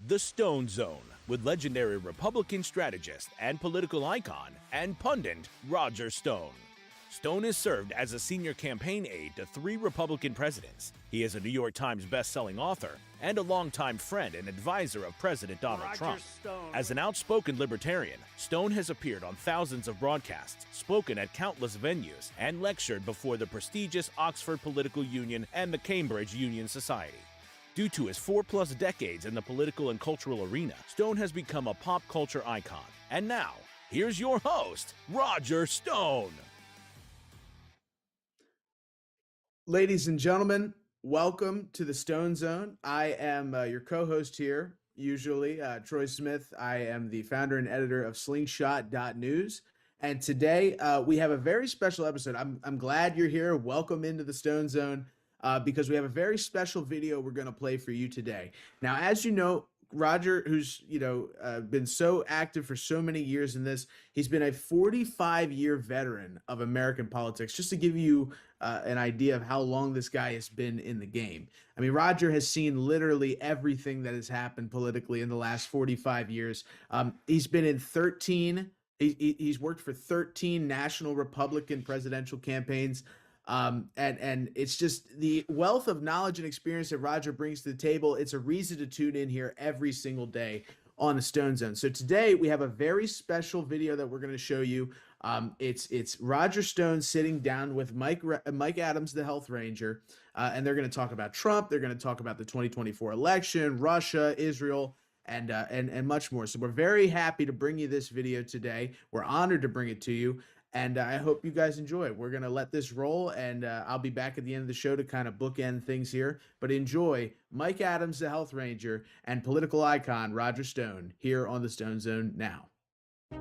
The Stone Zone with legendary Republican strategist and political icon and pundit Roger Stone. Stone has served as a senior campaign aide to 3 Republican presidents. He is a New York Times best-selling author and a longtime friend and advisor of President Donald Trump. As an outspoken libertarian, Stone has appeared on thousands of broadcasts, spoken at countless venues, and lectured before the prestigious Oxford Political Union and the Cambridge Union Society. Due to his 4+ decades in the political and cultural arena, Stone has become a pop culture icon. And now, here's your host, Roger Stone. Ladies and gentlemen, welcome to the Stone Zone. I am your co-host here, usually, Troy Smith. I am the founder and editor of slingshot.news. And today we have a very special episode. I'm glad you're here. Welcome into the Stone Zone because we have a very special video we're going to play for you today. Now, as you know, Roger, who's been so active for so many years in this, he's been a 45-year veteran of American politics. Just to give you an idea of how long this guy has been in the game. I mean, Roger has seen literally everything that has happened politically in the last 45 years. He's been in 13. He's worked for 13 national Republican presidential campaigns. And it's just the wealth of knowledge and experience that Roger brings to the table. It's a reason to tune in here every single day on the Stone Zone. So today we have a very special video that we're going to show you. It's Roger Stone sitting down with Mike Adams, the health ranger, and they're going to talk about Trump. They're going to talk about the 2024 election, Russia, Israel, and much more. So we're very happy to bring you this video today. We're honored to bring it to you. And I hope you guys enjoy it. We're going to let this roll, and I'll be back at the end of the show to kind of bookend things here. But enjoy Mike Adams, the health ranger, and political icon Roger Stone here on the Stone Zone now.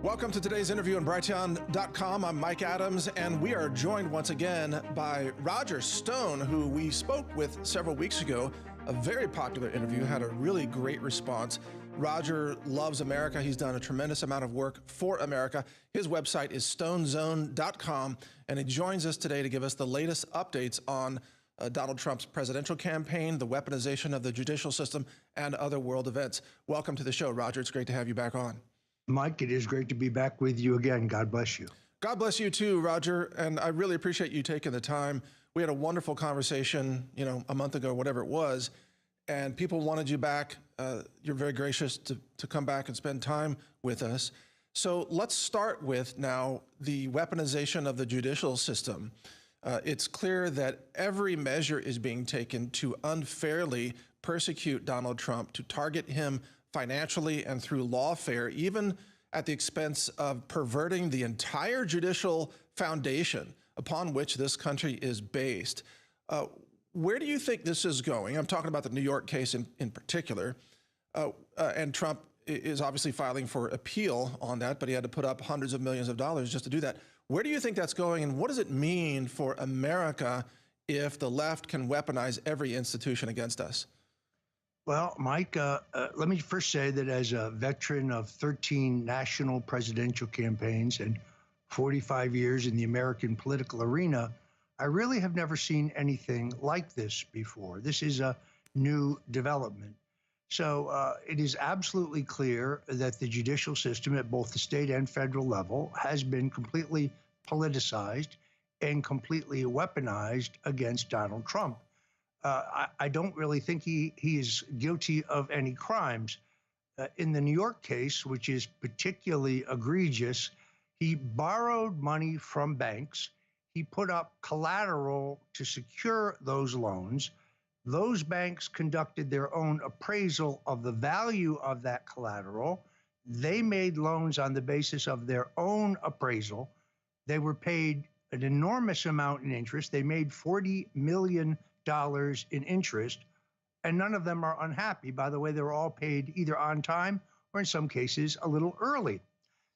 Welcome to today's interview on Brighteon.com. I'm Mike Adams, and we are joined once again by Roger Stone, who we spoke with several weeks ago. A very popular interview, had a really great response. Roger loves America. He's done a tremendous amount of work for America. His website is StoneZONE.com, and he joins us today to give us the latest updates on Donald Trump's presidential campaign, the weaponization of the judicial system, and other world events. Welcome to the show, Roger. It's great to have you back on. Mike, it is great to be back with you again. God bless you. God bless you too, Roger. And I really appreciate you taking the time. We had a wonderful conversation, a month ago, whatever it was, and people wanted you back. You're very gracious to come back and spend time with us. So let's start with now the weaponization of the judicial system. It's clear that every measure is being taken to unfairly persecute Donald Trump, to target him financially and through lawfare, even at the expense of perverting the entire judicial foundation upon which this country is based. Where do you think this is going? I'm talking about the New York case in particular. And Trump is obviously filing for appeal on that, but he had to put up hundreds of millions of dollars just to do that. Where do you think that's going, and what does it mean for America if the left can weaponize every institution against us? Well, Mike, let me first say that as a veteran of 13 national presidential campaigns and 45 years in the American political arena, I really have never seen anything like this before. This is a new development. So it is absolutely clear that the judicial system at both the state and federal level has been completely politicized and completely weaponized against Donald Trump. I don't really think he is guilty of any crimes. In the New York case, which is particularly egregious, he borrowed money from banks. He put up collateral to secure those loans. Those banks conducted their own appraisal of the value of that collateral. They made loans on the basis of their own appraisal. They were paid an enormous amount in interest. They made $40 million in interest, and none of them are unhappy. By the way, they were all paid either on time or in some cases a little early.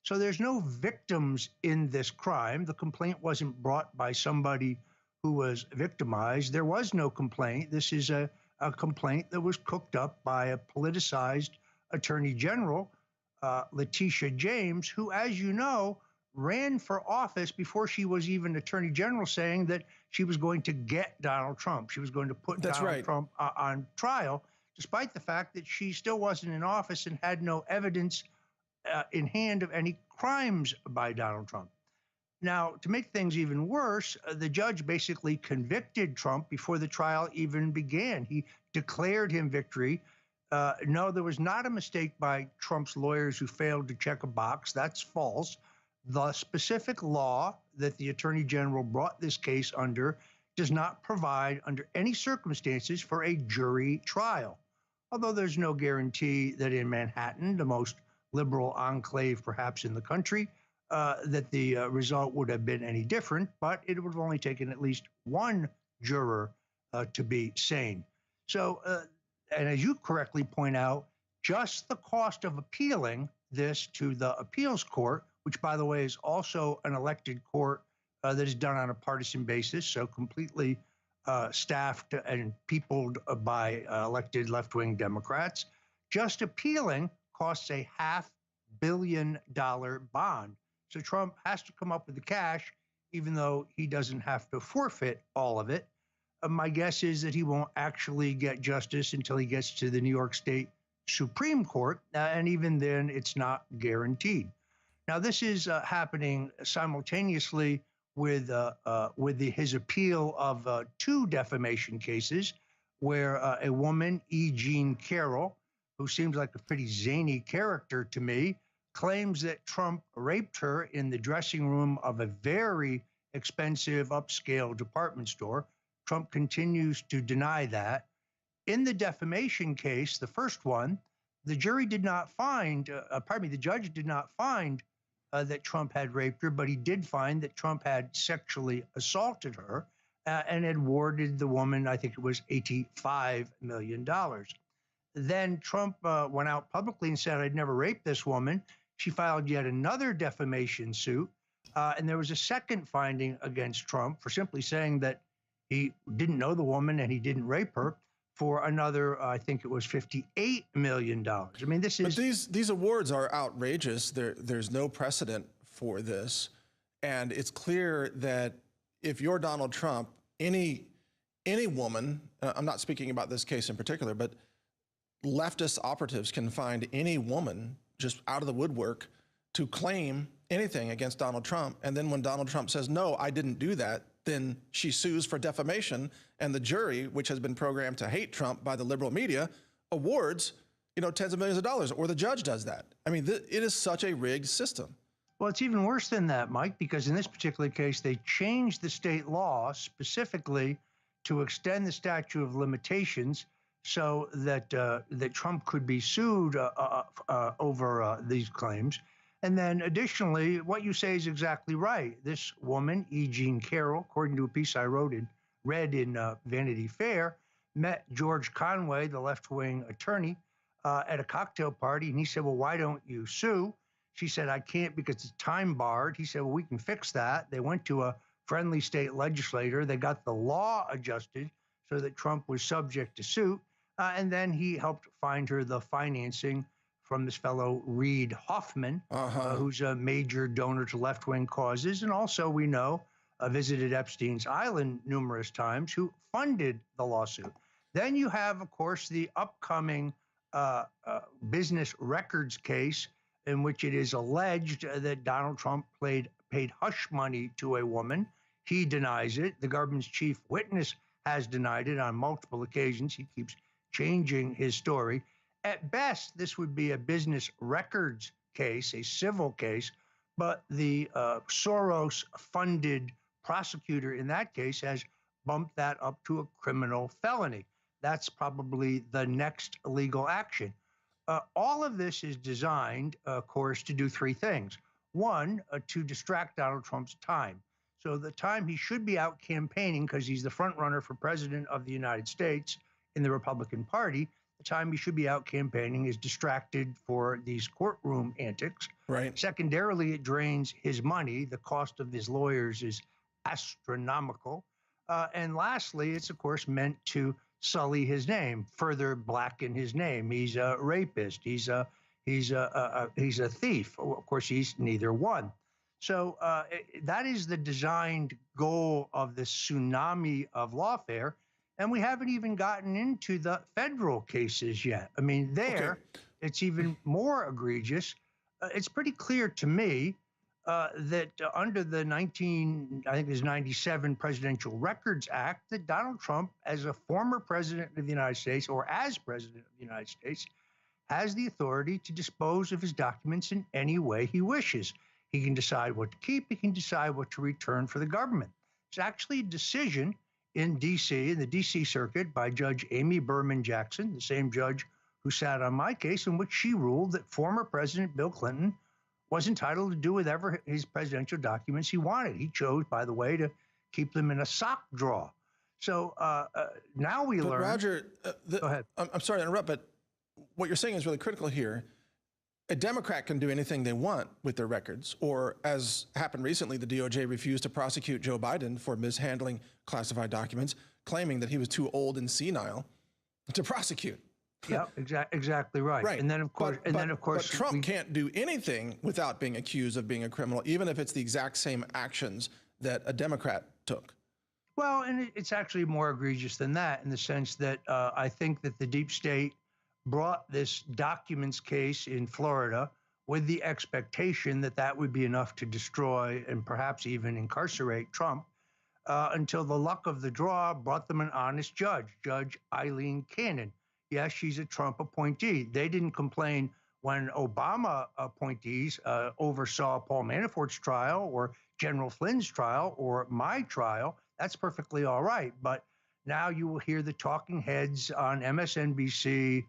So there's no victims in this crime. The complaint wasn't brought by somebody who was victimized. There was no complaint. This is a complaint that was cooked up by a politicized attorney general, Letitia James, who, as you know, ran for office before she was even attorney general, saying that she was going to get Donald Trump. She was going to put Donald Trump on trial. despite the fact that she still wasn't in office and had no evidence in hand of any crimes by Donald Trump. Now, to make things even worse, the judge basically convicted Trump before the trial even began. He declared him victory. No, there was not a mistake by Trump's lawyers who failed to check a box. That's false. The specific law that the attorney general brought this case under does not provide, under any circumstances, for a jury trial. Although there's no guarantee that in Manhattan, the most liberal enclave perhaps in the country, that the result would have been any different, but it would have only taken at least one juror to be sane. So, and as you correctly point out, just the cost of appealing this to the appeals court, which, by the way, is also an elected court that is done on a partisan basis, so completely staffed and peopled by elected left-wing Democrats, just appealing costs a $500 million bond. So Trump has to come up with the cash, even though he doesn't have to forfeit all of it. My guess is that he won't actually get justice until he gets to the New York State Supreme Court, and even then, it's not guaranteed. Now, this is happening simultaneously with his appeal of two defamation cases, where a woman, E. Jean Carroll, who seems like a pretty zany character to me, claims that Trump raped her in the dressing room of a very expensive upscale department store. Trump continues to deny that. In the defamation case, the first one, the jury did not find, the judge did not find that Trump had raped her, but he did find that Trump had sexually assaulted her and had awarded the woman, I think it was $85 million. Then Trump went out publicly and said, I'd never raped this woman. She filed yet another defamation suit. And there was a second finding against Trump for simply saying that he didn't know the woman and he didn't rape her, for another, I think it was $58 million. I mean, this is... But these awards are outrageous. There's no precedent for this. And it's clear that if you're Donald Trump, any woman, I'm not speaking about this case in particular, but leftist operatives can find any woman just out of the woodwork to claim anything against Donald Trump. And then when Donald Trump says, no, I didn't do that, then she sues for defamation. And the jury, which has been programmed to hate Trump by the liberal media, awards, tens of millions of dollars, or the judge does that. I mean, it is such a rigged system. Well, it's even worse than that, Mike, because in this particular case, they changed the state law specifically to extend the statute of limitations so that that Trump could be sued over these claims. And then additionally, what you say is exactly right. This woman, E. Jean Carroll, according to a piece I read in Vanity Fair, met George Conway, the left-wing attorney, at a cocktail party. And he said, well, why don't you sue? She said, I can't because it's time barred. He said, well, we can fix that. They went to a friendly state legislator. They got the law adjusted so that Trump was subject to suit. And then he helped find her the financing from this fellow, Reid Hoffman, who's a major donor to left-wing causes. And also, we know, visited Epstein's Island numerous times, who funded the lawsuit. Then you have, of course, the upcoming business records case in which it is alleged that Donald Trump paid hush money to a woman. He denies it. The government's chief witness has denied it on multiple occasions. He keeps changing his story. At best, this would be a business records case, a civil case, but the Soros-funded prosecutor in that case has bumped that up to a criminal felony. That's probably the next legal action. All of this is designed, of course, to do three things. One, to distract Donald Trump's time. So the time he should be out campaigning, because he's the front runner for president of the United States in the Republican Party, the time he should be out campaigning is distracted for these courtroom antics. Right. Secondarily, it drains his money. The cost of his lawyers is astronomical. And lastly, it's, of course, meant to sully his name, further blacken his name. He's a rapist. He's a thief. Of course, he's neither one. So that is the designed goal of this tsunami of lawfare. And we haven't even gotten into the federal cases yet. I mean, there, it's even more egregious. It's pretty clear to me that under the I think it was 97 Presidential Records Act, that Donald Trump, as a former president of the United States or as president of the United States, has the authority to dispose of his documents in any way he wishes. He can decide what to keep. He can decide what to return for the government. It's actually a decision in D.C., in the D.C. Circuit, by Judge Amy Berman Jackson, the same judge who sat on my case, in which she ruled that former President Bill Clinton was entitled to do whatever his presidential documents he wanted. He chose, by the way, to keep them in a sock drawer. So now we learn. Roger, go ahead. I'm sorry to interrupt, but what you're saying is really critical here. A Democrat can do anything they want with their records, or as happened recently, the DOJ refused to prosecute Joe Biden for mishandling classified documents, claiming that he was too old and senile to prosecute. Yeah, exactly right. Right. And then of course, but Trump can't do anything without being accused of being a criminal, even if it's the exact same actions that a Democrat took. Well, and it's actually more egregious than that, in the sense that I think that the deep state brought this documents case in Florida with the expectation that that would be enough to destroy and perhaps even incarcerate Trump, until the luck of the draw brought them an honest judge, Judge Eileen Cannon. Yes, she's a Trump appointee. They didn't complain when Obama appointees oversaw Paul Manafort's trial or General Flynn's trial or my trial. That's perfectly all right. But now you will hear the talking heads on MSNBC,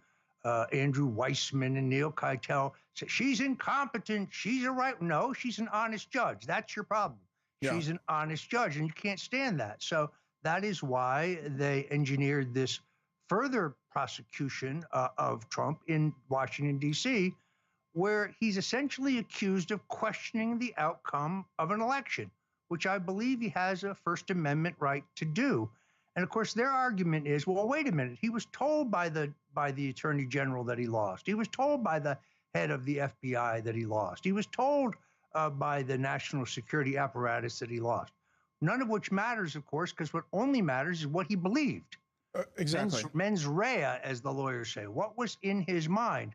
Andrew Weissman and Neil Keitel say, she's incompetent. She's a right. No, she's an honest judge. That's your problem. Yeah. She's an honest judge, and you can't stand that. So that is why they engineered this further prosecution of Trump in Washington, D.C., where he's essentially accused of questioning the outcome of an election, which I believe he has a First Amendment right to do. And of course, their argument is, well, wait a minute. He was told by the Attorney General that he lost. He was told by the head of the FBI that he lost. He was told by the national security apparatus that he lost. None of which matters, of course, because what only matters is what he believed. Exactly. Mens rea, as the lawyers say. What was in his mind?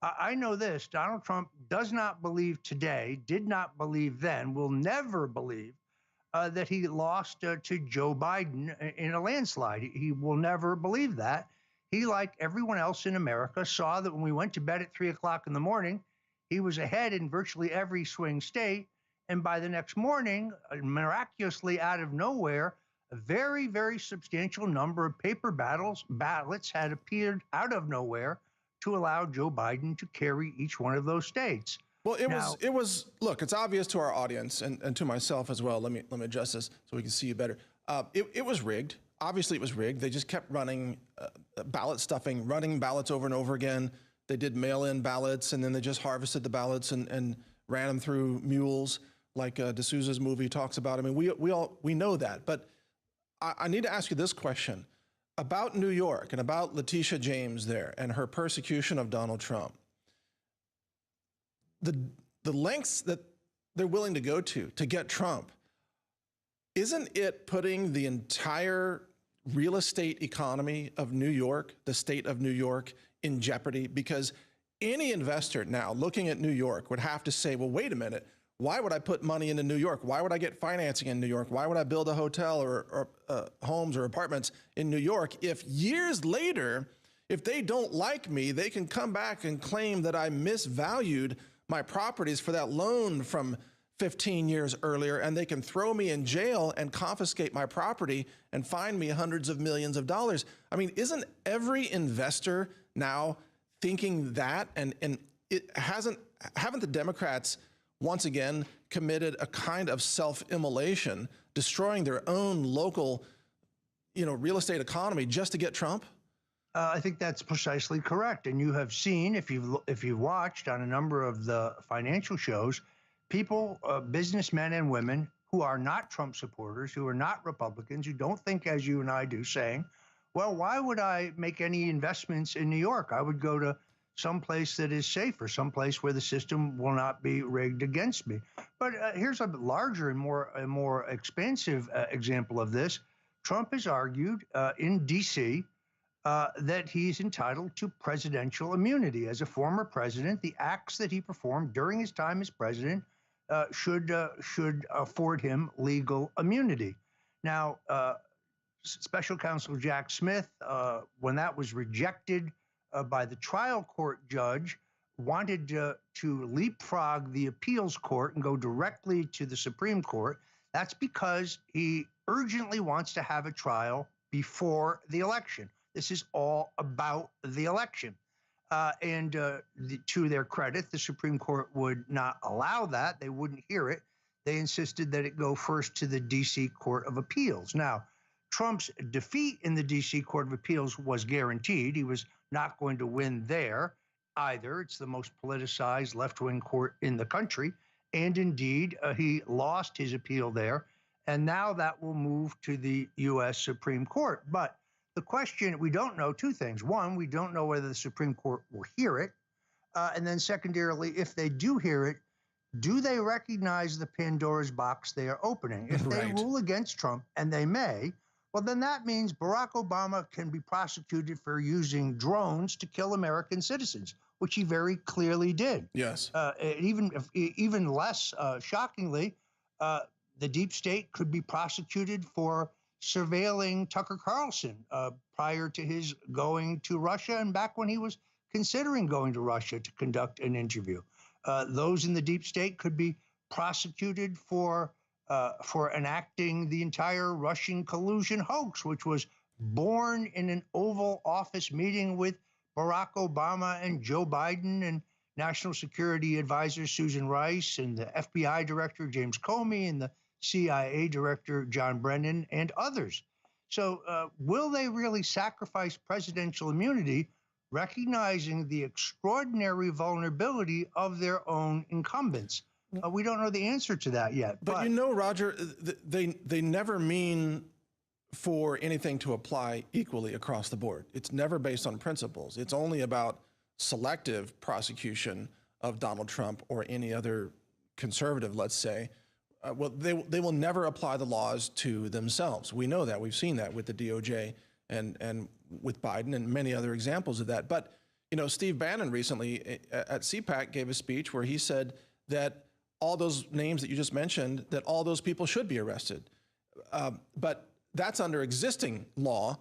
I know this. Donald Trump does not believe today, did not believe then, will never believe that he lost to Joe Biden in a landslide. He will never believe that. He, like everyone else in America, saw that when we went to bed at 3 o'clock in the morning, he was ahead in virtually every swing state. And by the next morning, miraculously out of nowhere, a very, very substantial number of paper ballots had appeared out of nowhere to allow Joe Biden to carry each one of those states. Well, it was, look, it's obvious to our audience and to myself as well. Let me adjust this so we can see you better. It was rigged. Obviously it was rigged. They just kept running ballot stuffing, running ballots over and over again. They did mail-in ballots, and then they just harvested the ballots and ran them through mules, like D'Souza's movie talks about. I mean, we know that, but I need to ask you this question about New York and about Letitia James there and her persecution of Donald Trump. The lengths that they're willing to go to get Trump, isn't it putting the entire real estate economy of New York, the state of New York, in jeopardy? Because any investor now looking at New York would have to say, well, wait a minute. Why would I put money into New York? Why would I get financing in New York? Why would I build a hotel or homes or apartments in New York if years later, if they don't like me, they can come back and claim that I misvalued my properties for that loan from 15 years earlier, and they can throw me in jail and confiscate my property and fine me hundreds of millions of dollars. I mean, isn't every investor now thinking that? And haven't the Democrats once again committed a kind of self-immolation, destroying their own local, real estate economy just to get Trump? I think that's precisely correct. And you have seen, if you've watched on a number of the financial shows, people, businessmen and women who are not Trump supporters, who are not Republicans, who don't think as you and I do, saying, well, why would I make any investments in New York? I would go to someplace that is safer, someplace where the system will not be rigged against me. But here's a larger and more expansive example of this. Trump has argued in D.C. That he's entitled to presidential immunity. As a former president, the acts that he performed during his time as president should afford him legal immunity. Now, Special Counsel Jack Smith, when that was rejected by the trial court judge, wanted to leapfrog the appeals court and go directly to the Supreme Court. That's because he urgently wants to have a trial before the election. This is all about the election. To their credit, the Supreme Court would not allow that. They wouldn't hear it. They insisted that it go first to the D.C. Court of Appeals. Now, Trump's defeat in the D.C. Court of Appeals was guaranteed. He was not going to win there either. It's the most politicized left-wing court in the country. And indeed, he lost his appeal there. And now that will move to the U.S. Supreme Court. But the question, we don't know two things. One, we don't know whether the Supreme Court will hear it. And then secondarily, if they do hear it, do they recognize the Pandora's box they are opening? If they rule against Trump, and they may, well, then that means Barack Obama can be prosecuted for using drones to kill American citizens, which he very clearly did. Yes. Even less shockingly, the deep state could be prosecuted for surveilling Tucker Carlson prior to his going to Russia and back when he was considering going to Russia to conduct an interview. Those in the deep state could be prosecuted for enacting the entire Russian collusion hoax, which was born in an Oval Office meeting with Barack Obama and Joe Biden and National Security Advisor Susan Rice and the FBI Director James Comey and the CIA Director John Brennan and others. So will they really sacrifice presidential immunity, recognizing the extraordinary vulnerability of their own incumbents? We don't know the answer to that yet. But you know, Roger, they never mean for anything to apply equally across the board. It's never based on principles. It's only about selective prosecution of Donald Trump or any other conservative, let's say. Well, they will never apply the laws to themselves. We know that. We've seen that with the DOJ and with Biden and many other examples of that. But, you know, Steve Bannon recently at CPAC gave a speech where he said that all those names that you just mentioned, that all those people should be arrested. But that's under existing law,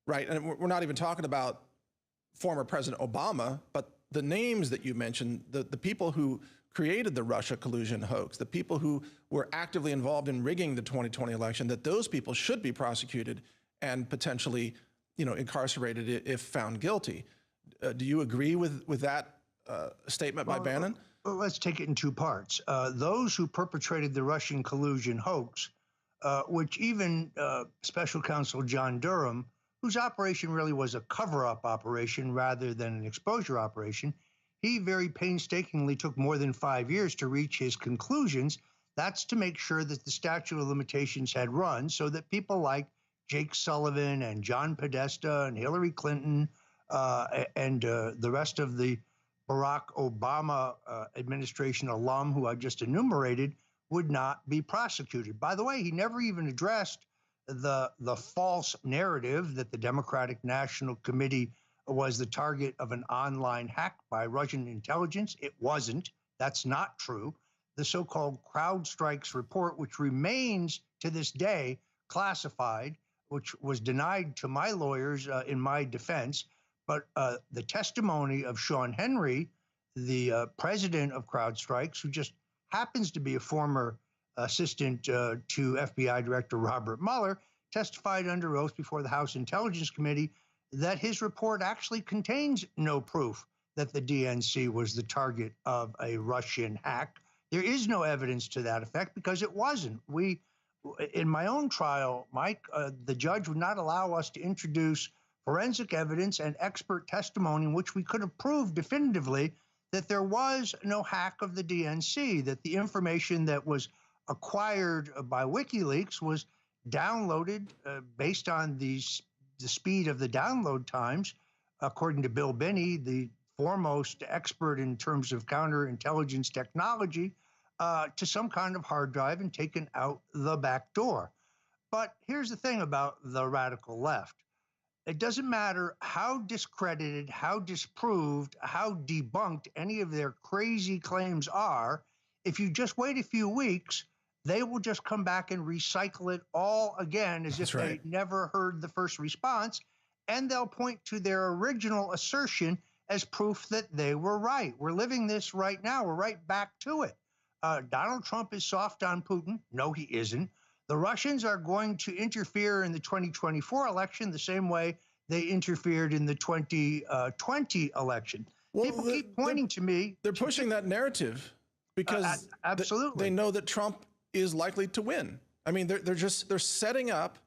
right? And we're not even talking about former President Obama, but the names that you mentioned, the people who created the Russia collusion hoax, the people who were actively involved in rigging the 2020 election, that those people should be prosecuted and potentially, you know, incarcerated if found guilty. Do you agree with that statement by Bannon? Well, let's take it in two parts. Those who perpetrated the Russian collusion hoax, which even Special Counsel John Durham, whose operation really was a cover-up operation rather than an exposure operation, he very painstakingly took more than 5 years to reach his conclusions. That's to make sure that the statute of limitations had run so that people like Jake Sullivan and John Podesta and Hillary Clinton and the rest of the Barack Obama administration alum who I just enumerated would not be prosecuted. By the way, he never even addressed the false narrative that the Democratic National Committee was the target of an online hack by Russian intelligence. It wasn't. That's not true. The so-called CrowdStrikes report, which remains to this day classified, which was denied to my lawyers in my defense, but the testimony of Sean Henry, the president of CrowdStrikes, who just happens to be a former assistant to FBI Director Robert Mueller, testified under oath before the House Intelligence Committee that his report actually contains no proof that the DNC was the target of a Russian hack. There is no evidence to that effect because it wasn't. In my own trial, Mike, the judge would not allow us to introduce forensic evidence and expert testimony in which we could have proved definitively that there was no hack of the DNC, that the information that was acquired by WikiLeaks was downloaded based on the speed of the download times, according to Bill Binney, the foremost expert in terms of counterintelligence technology, to some kind of hard drive and taken out the back door. But here's the thing about the radical left. It doesn't matter how discredited, how disproved, how debunked any of their crazy claims are. If you just wait a few weeks, they will just come back and recycle it all again as if they never heard the first response. And they'll point to their original assertion as proof that they were right. We're living this right now. We're right back to it. Donald Trump is soft on Putin. No, he isn't. The Russians are going to interfere in the 2024 election the same way they interfered in the 2020 election. Well, people keep pointing to me. They're pushing that narrative because absolutely they know that Trump is likely to win. I mean, they're setting up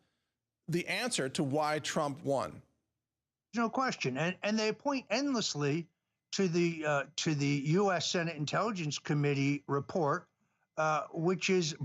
the answer to why Trump won. There's no question, and they point endlessly to the U.S. Senate Intelligence Committee report, which is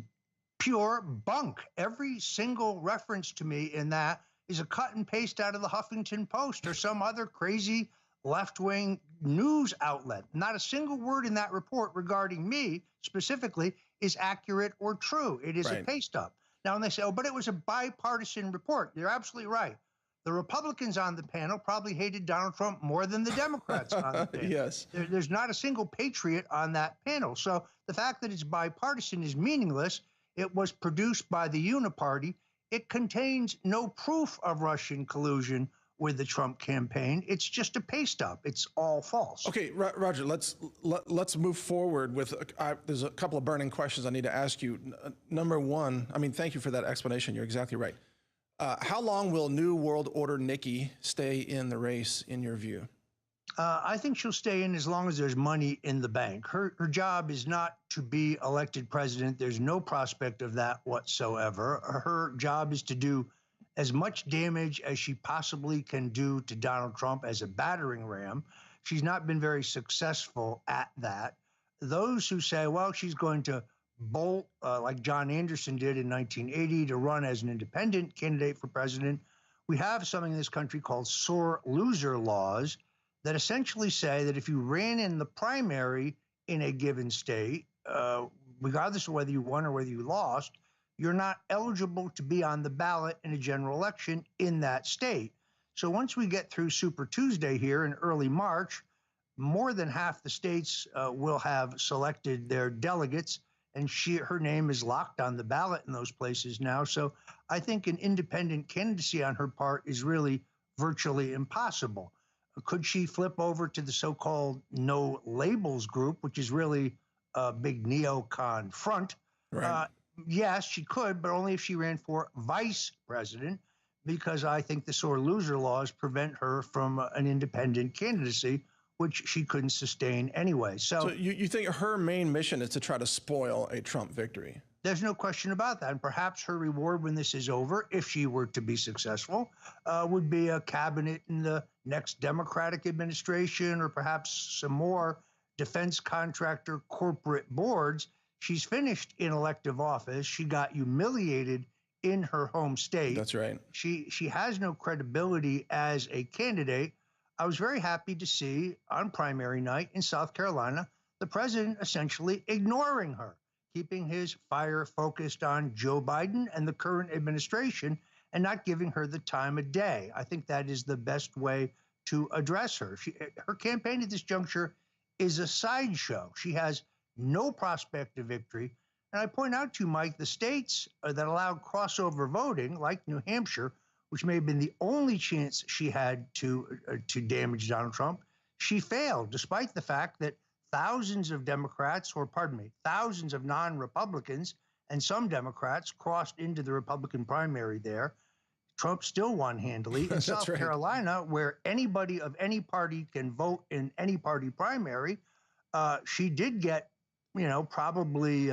pure bunk. Every single reference to me in that is a cut and paste out of the Huffington Post or some other crazy left-wing news outlet. Not a single word in that report regarding me specifically is accurate or true. It is a paste up. Now, when they say, oh, but it was a bipartisan report, they're absolutely right. The Republicans on the panel probably hated Donald Trump more than the Democrats on the panel. Yes. There's not a single patriot on that panel. So the fact that it's bipartisan is meaningless. It was produced by the Uniparty. It contains no proof of Russian collusion with the Trump campaign. It's just a paste up. It's all false. Okay, Roger, let's move forward with, there's a couple of burning questions I need to ask you. Number one, I mean, thank you for that explanation. You're exactly right. How long will New World Order Nikki stay in the race, in your view? I think she'll stay in as long as there's money in the bank. Her job is not to be elected president. There's no prospect of that whatsoever. Her job is to do as much damage as she possibly can do to Donald Trump as a battering ram. She's not been very successful at that. Those who say, well, she's going to bolt like John Anderson did in 1980 to run as an independent candidate for president, we have something in this country called sore loser laws that essentially say that if you ran in the primary in a given state, regardless of whether you won or whether you lost, you're not eligible to be on the ballot in a general election in that state. So once we get through Super Tuesday here in early March, more than half the states will have selected their delegates, and her name is locked on the ballot in those places now. So I think an independent candidacy on her part is really virtually impossible. Could she flip over to the so-called no labels group, which is really a big neocon front? Right. Yes, she could, but only if she ran for vice president, because I think the sore loser laws prevent her from an independent candidacy, which she couldn't sustain anyway. So you think her main mission is to try to spoil a Trump victory? There's no question about that. And perhaps her reward when this is over, if she were to be successful, would be a cabinet in the next Democratic administration, or perhaps some more defense contractor corporate boards. She's finished in elective office. She got humiliated in her home state. That's right. She has no credibility as a candidate. I was very happy to see on primary night in South Carolina, the president essentially ignoring her, keeping his fire focused on Joe Biden and the current administration and not giving her the time of day. I think that is the best way to address her. Her campaign at this juncture is a sideshow. She has no prospect of victory. And I point out to you, Mike, the states that allowed crossover voting, like New Hampshire, which may have been the only chance she had to damage Donald Trump, she failed, despite the fact that thousands of Democrats, or pardon me, thousands of non-Republicans and some Democrats crossed into the Republican primary there. Trump still won handily. In South Carolina, where anybody of any party can vote in any party primary, she did get, probably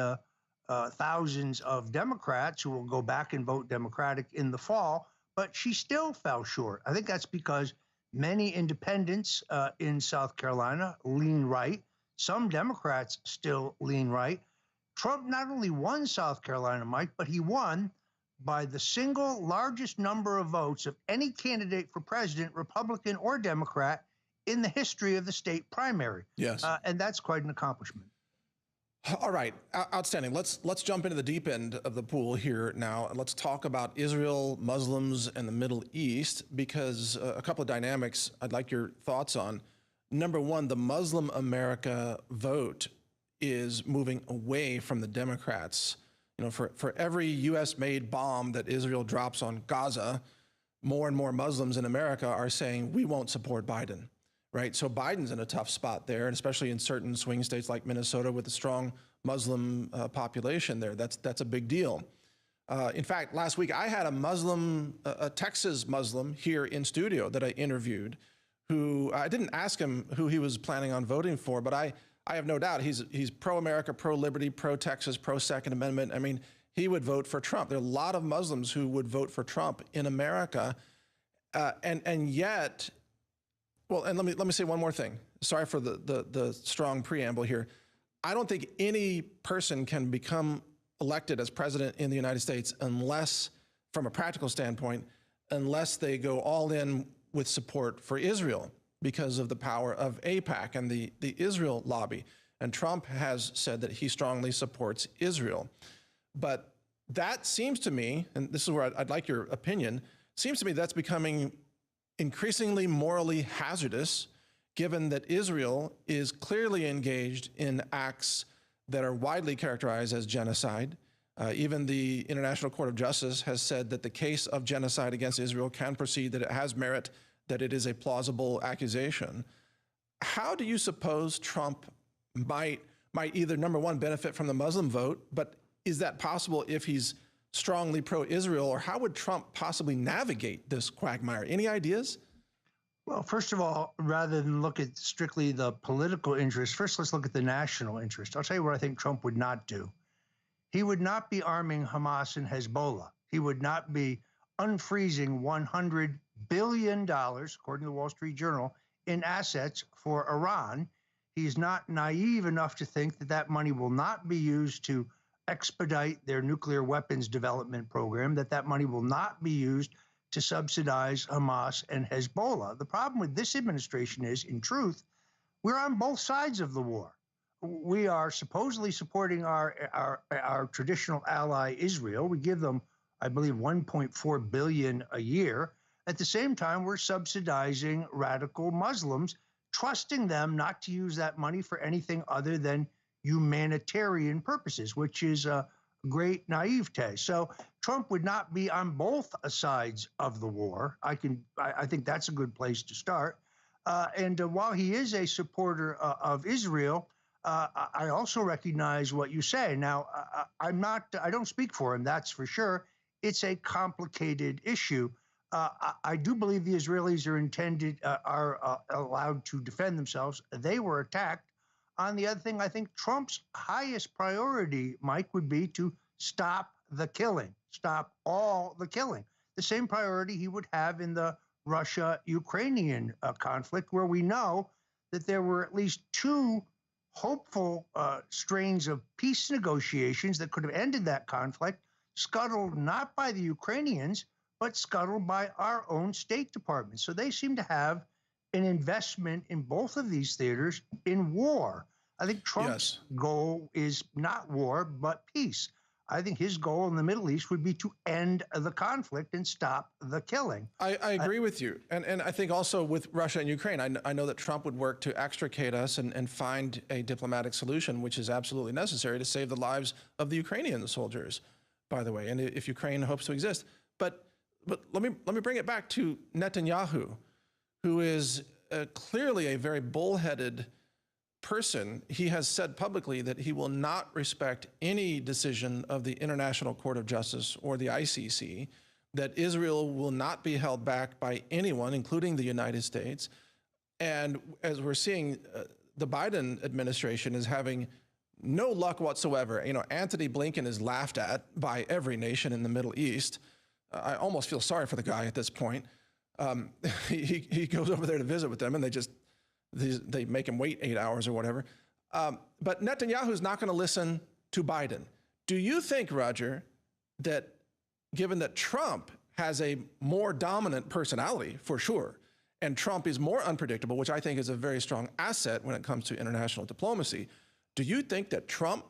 thousands of Democrats who will go back and vote Democratic in the fall, but she still fell short. I think that's because many independents in South Carolina lean right. Some Democrats still lean right. Trump not only won South Carolina, Mike, but he won by the single largest number of votes of any candidate for president, Republican or Democrat, in the history of the state primary. Yes. And that's quite an accomplishment. All right, outstanding. Let's jump into the deep end of the pool here now, and let's talk about Israel, Muslims, and the Middle East, because a couple of dynamics I'd like your thoughts on. Number one, the Muslim America vote is moving away from the Democrats. You know, for every U.S.-made bomb that Israel drops on Gaza, more and more Muslims in America are saying, we won't support Biden. Right, so Biden's in a tough spot there, and especially in certain swing states like Minnesota with a strong Muslim population there. That's a big deal. In fact, last week I had a Texas Muslim here in studio that I interviewed, who I didn't ask him who he was planning on voting for, but I have no doubt he's pro-America, pro-liberty, pro-Texas, pro-Second Amendment. I mean, he would vote for Trump. There are a lot of Muslims who would vote for Trump in America, and yet. Well, and let me say one more thing. Sorry for the strong preamble here. I don't think any person can become elected as president in the United States unless, from a practical standpoint, unless they go all in with support for Israel because of the power of AIPAC and the Israel lobby. And Trump has said that he strongly supports Israel. But that seems to me, and this is where I'd like your opinion, seems to me that's becoming increasingly morally hazardous, given that Israel is clearly engaged in acts that are widely characterized as genocide. Even the International Court of Justice has said that the case of genocide against Israel can proceed, that it has merit, that it is a plausible accusation. How do you suppose Trump might either, number one, benefit from the Muslim vote, but is that possible if he's strongly pro-Israel, or how would Trump possibly navigate this quagmire? Any ideas? Well, first of all, rather than look at strictly the political interest, first let's look at the national interest. I'll tell you what I think Trump would not do. He would not be arming Hamas and Hezbollah. He would not be unfreezing $100 billion, according to the Wall Street Journal, in assets for Iran. He's not naive enough to think that that money will not be used to expedite their nuclear weapons development program, that money will not be used to subsidize Hamas and Hezbollah. The problem with this administration is, in truth, we're on both sides of the war. We are supposedly supporting our traditional ally, Israel. We give them, I believe, $1.4 billion a year. At the same time, we're subsidizing radical Muslims, trusting them not to use that money for anything other than humanitarian purposes, which is a great naivete. So Trump would not be on both sides of the war. I think that's a good place to start. And while he is a supporter of Israel, I also recognize what you say. Now, I don't speak for him, that's for sure. It's a complicated issue. I do believe the Israelis are allowed to defend themselves. They were attacked. On the other thing, I think Trump's highest priority, Mike, would be to stop the killing, stop all the killing. The same priority he would have in the Russia-Ukrainian conflict, where we know that there were at least two hopeful strains of peace negotiations that could have ended that conflict, scuttled not by the Ukrainians, but scuttled by our own State Department. So they seem to have an investment in both of these theaters in war. I think Trump's goal is not war, but peace. I think his goal in the Middle East would be to end the conflict and stop the killing. I agree with you. And I think also with Russia and Ukraine, I know that Trump would work to extricate us and find a diplomatic solution, which is absolutely necessary to save the lives of the Ukrainian soldiers, by the way, and if Ukraine hopes to exist. But let me bring it back to Netanyahu, who is clearly a very bullheaded person. He has said publicly that he will not respect any decision of the International Court of Justice or the ICC, that Israel will not be held back by anyone, including the United States. And as we're seeing, the Biden administration is having no luck whatsoever. You know, Anthony Blinken is laughed at by every nation in the Middle East. I almost feel sorry for the guy at this point. He goes over there to visit with them, and they make him wait 8 hours or whatever. But Netanyahu's not going to listen to Biden. Do you think, Roger, that given that Trump has a more dominant personality, for sure, and Trump is more unpredictable, which I think is a very strong asset when it comes to international diplomacy, do you think that Trump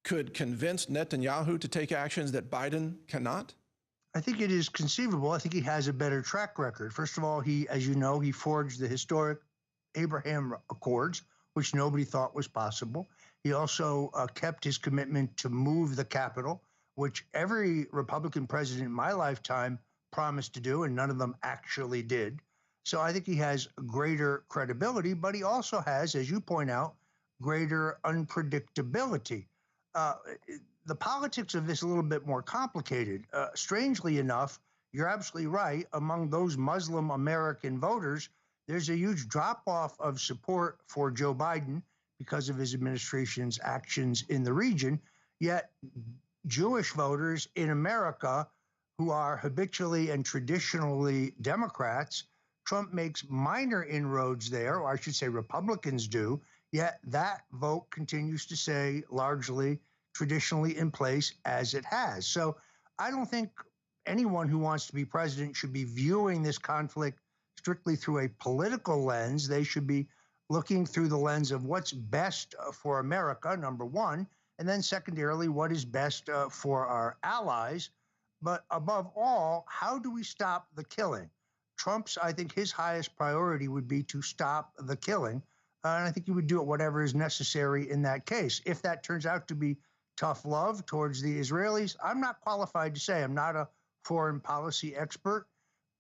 could convince Netanyahu to take actions that Biden cannot? I think it is conceivable. I think he has a better track record. First of all, he, as you know, he forged the historic Abraham Accords, which nobody thought was possible. He also kept his commitment to move the capital, which every Republican president in my lifetime promised to do, and none of them actually did. So I think he has greater credibility, but he also has, as you point out, greater unpredictability. The politics of this is a little bit more complicated. Strangely enough, you're absolutely right. Among those Muslim American voters, there's a huge drop-off of support for Joe Biden because of his administration's actions in the region. Yet Jewish voters in America who are habitually and traditionally Democrats, Trump makes minor inroads there, or I should say Republicans do, yet that vote continues to stay largely traditionally in place as it has. So I don't think anyone who wants to be president should be viewing this conflict strictly through a political lens. They should be looking through the lens of what's best for America, number one, and then secondarily, what is best for our allies. But above all, how do we stop the killing? Trump's, I think his highest priority would be to stop the killing. And I think he would do it whatever is necessary in that case. If that turns out to be tough love towards the Israelis, I'm not qualified to say. I'm not a foreign policy expert,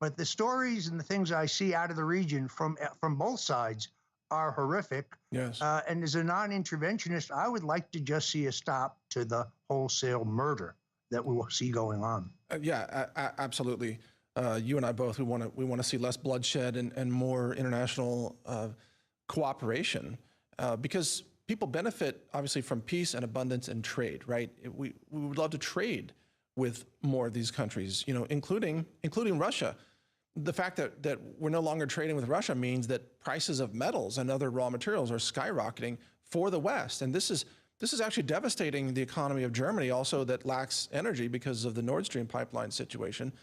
but the stories and the things I see out of the region from both sides are horrific. Yes. And as a non-interventionist, I would like to just see a stop to the wholesale murder that we will see going on. Absolutely. You and I both, we want to see less bloodshed and more international cooperation because people benefit obviously from peace and abundance and trade, right? We would love to trade with more of these countries, including Russia. The fact that we're no longer trading with Russia means that prices of metals and other raw materials are skyrocketing for the West, and this is actually devastating the economy of Germany, also that lacks energy because of the Nord Stream pipeline situation.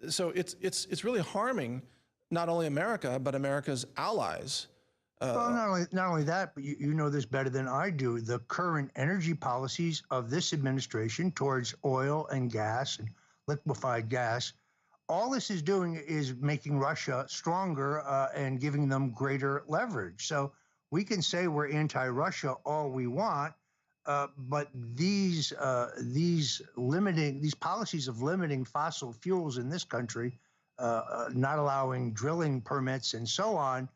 So it's really harming not only America but America's allies. Well, not only that, but you know this better than I do. The current energy policies of this administration towards oil and gas and liquefied gas, all this is doing is making Russia stronger and giving them greater leverage. So we can say we're anti-Russia all we want, but these policies of limiting fossil fuels in this country, not allowing drilling permits and so on,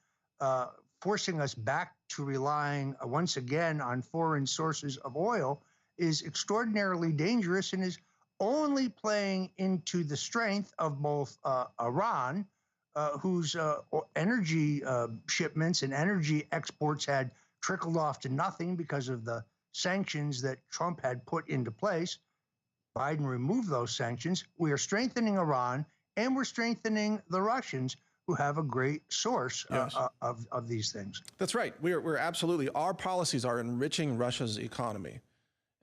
forcing us back to relying once again on foreign sources of oil is extraordinarily dangerous and is only playing into the strength of both Iran, whose energy shipments and energy exports had trickled off to nothing because of the sanctions that Trump had put into place. Biden removed those sanctions. We are strengthening Iran, and we're strengthening the Russians, who have a great source of these things. That's right. We're absolutely, our policies are enriching Russia's economy.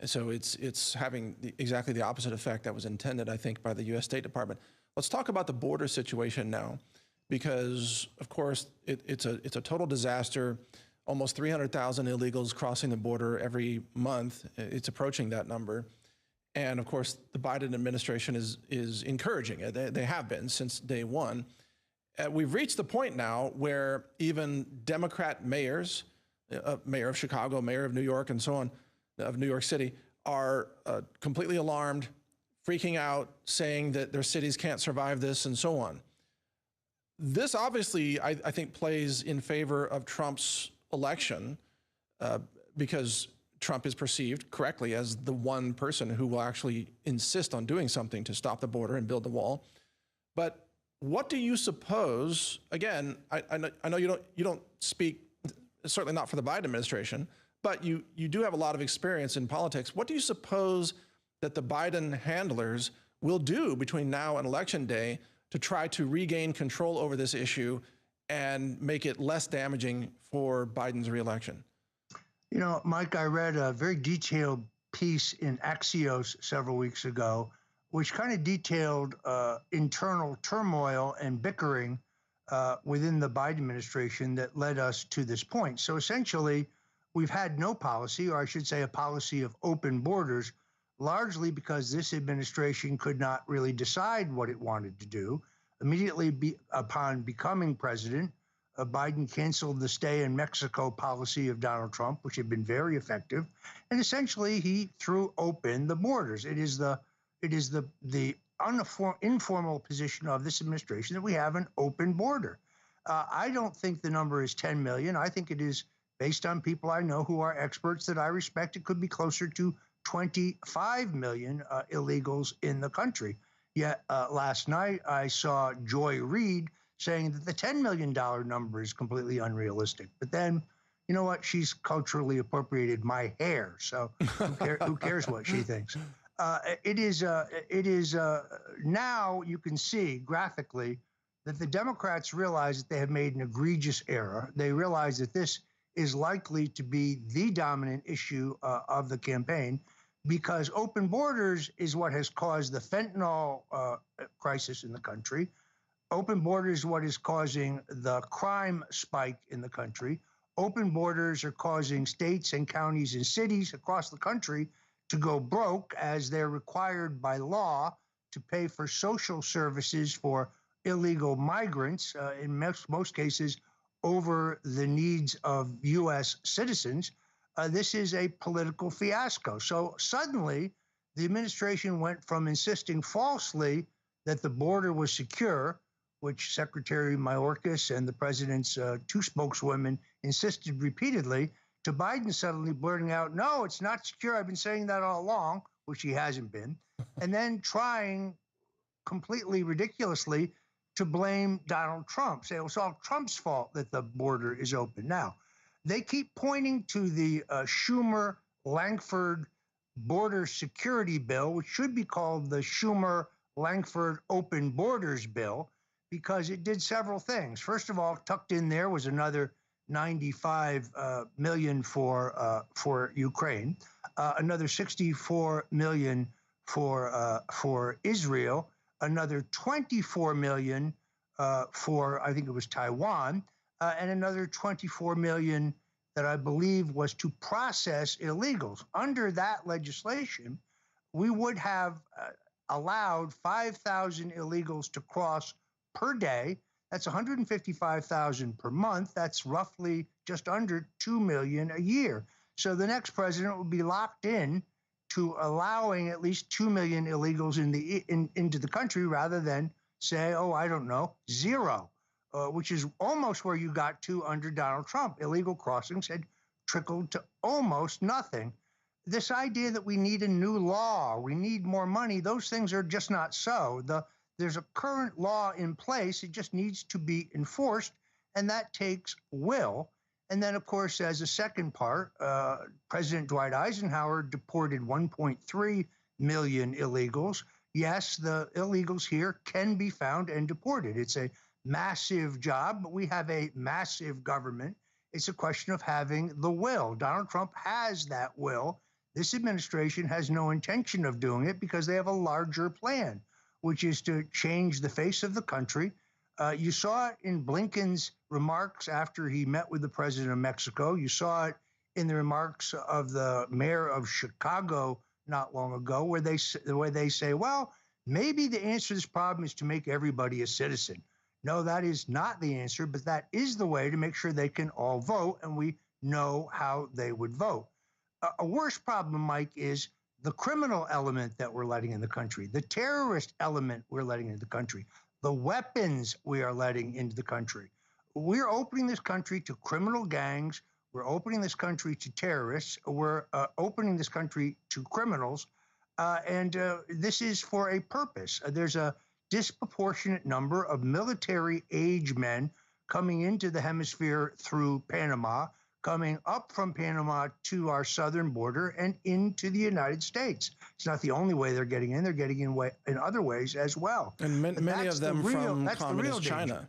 And so it's having exactly the opposite effect that was intended, I think, by the U.S. State Department. Let's talk about the border situation now, because, of course, it's a total disaster. Almost 300,000 illegals crossing the border every month. It's approaching that number. And, of course, the Biden administration is encouraging it. They have been since day one. We've reached the point now where even Democrat mayors, mayor of Chicago, mayor of New York, and so on, of New York City, are completely alarmed, freaking out, saying that their cities can't survive this, and so on. This obviously, I think, plays in favor of Trump's election because Trump is perceived correctly as the one person who will actually insist on doing something to stop the border and build the wall. But what do you suppose? Again, I know you don't speak, certainly not for the Biden administration, but you do have a lot of experience in politics. What do you suppose that the Biden handlers will do between now and Election Day to try to regain control over this issue and make it less damaging for Biden's reelection? You know, Mike, I read a very detailed piece in Axios several weeks ago, which kind of detailed internal turmoil and bickering within the Biden administration that led us to this point. So essentially, we've had no policy, or I should say a policy of open borders, largely because this administration could not really decide what it wanted to do. Immediately upon becoming president, Biden canceled the stay in Mexico policy of Donald Trump, which had been very effective, and essentially he threw open the borders. It is the informal position of this administration that we have an open border. I don't think the number is 10 million. I think it is, based on people I know who are experts that I respect, it could be closer to 25 million illegals in the country. Yet last night I saw Joy Reid saying that the $10 million number is completely unrealistic. But then, you know what? She's culturally appropriated my hair, so who cares what she thinks? It is now you can see graphically that the Democrats realize that they have made an egregious error. They realize that this is likely to be the dominant issue of the campaign, because open borders is what has caused the fentanyl crisis in the country. Open borders is what is causing the crime spike in the country. Open borders are causing states and counties and cities across the country to go broke, as they're required by law to pay for social services for illegal migrants, in most cases over the needs of U.S. citizens. This is a political fiasco. So suddenly, the administration went from insisting falsely that the border was secure, which Secretary Mayorkas and the president's two spokeswomen insisted repeatedly, to Biden suddenly blurting out, no, it's not secure. I've been saying that all along, which he hasn't been, and then trying completely ridiculously to blame Donald Trump, say it was all Trump's fault that the border is open. Now, they keep pointing to the Schumer-Lankford border security bill, which should be called the Schumer-Lankford open borders bill, because it did several things. First of all, tucked in there was another 95 million for Ukraine, another 64 million for Israel, another 24 million for, I think it was Taiwan, and another 24 million that I believe was to process illegals. Under that legislation, we would have allowed 5,000 illegals to cross per day. That's 155,000 per month. That's roughly just under 2 million a year. So the next president would be locked in to allowing at least 2 million illegals into the country, rather than say, oh, I don't know, zero, which is almost where you got to under Donald Trump. Illegal crossings had trickled to almost nothing. This idea that we need a new law, we need more money, those things are just not so. There's a current law in place. It just needs to be enforced, and that takes will. And then, of course, as a second part, President Dwight Eisenhower deported 1.3 million illegals. Yes, the illegals here can be found and deported. It's a massive job, but we have a massive government. It's a question of having the will. Donald Trump has that will. This administration has no intention of doing it because they have a larger plan, which is to change the face of the country. You saw it in Blinken's remarks after he met with the president of Mexico. You saw it in the remarks of the mayor of Chicago not long ago, where they say, well, maybe the answer to this problem is to make everybody a citizen. No, that is not the answer, but that is the way to make sure they can all vote, and we know how they would vote. A worse problem, Mike, is the criminal element that we're letting in the country, the terrorist element we're letting into the country, the weapons we are letting into the country. We're opening this country to criminal gangs. We're opening this country to terrorists. We're opening this country to criminals. And this is for a purpose. There's a disproportionate number of military-age men coming into the hemisphere through Panama, coming up from Panama to our southern border and into the United States. It's not the only way they're getting in. They're getting in other ways as well. And many of them from communist China.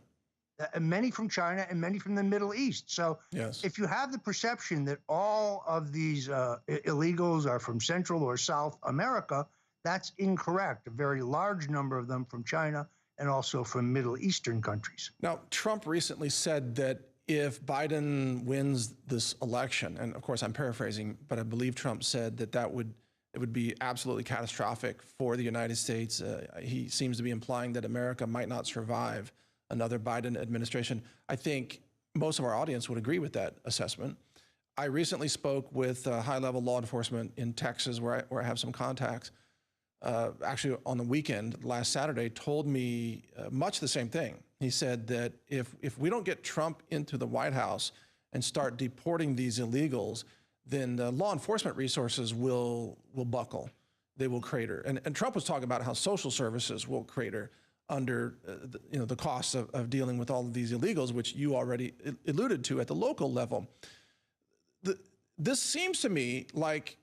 Many from China and many from the Middle East. So yes, if you have the perception that all of these illegals are from Central or South America, that's incorrect. A very large number of them from China and also from Middle Eastern countries. Now, Trump recently said that if Biden wins this election, and of course I'm paraphrasing, but I believe Trump said that it would be absolutely catastrophic for the United States. He seems to be implying that America might not survive another Biden administration. I think most of our audience would agree with that assessment. I recently spoke with high-level law enforcement in Texas, where I have some contacts. Actually, on the weekend, last Saturday, told me much the same thing. He said that if we don't get Trump into the White House and start deporting these illegals, then the law enforcement resources will buckle. They will crater. And Trump was talking about how social services will crater under the costs of dealing with all of these illegals, which you already alluded to at the local level. This seems to me like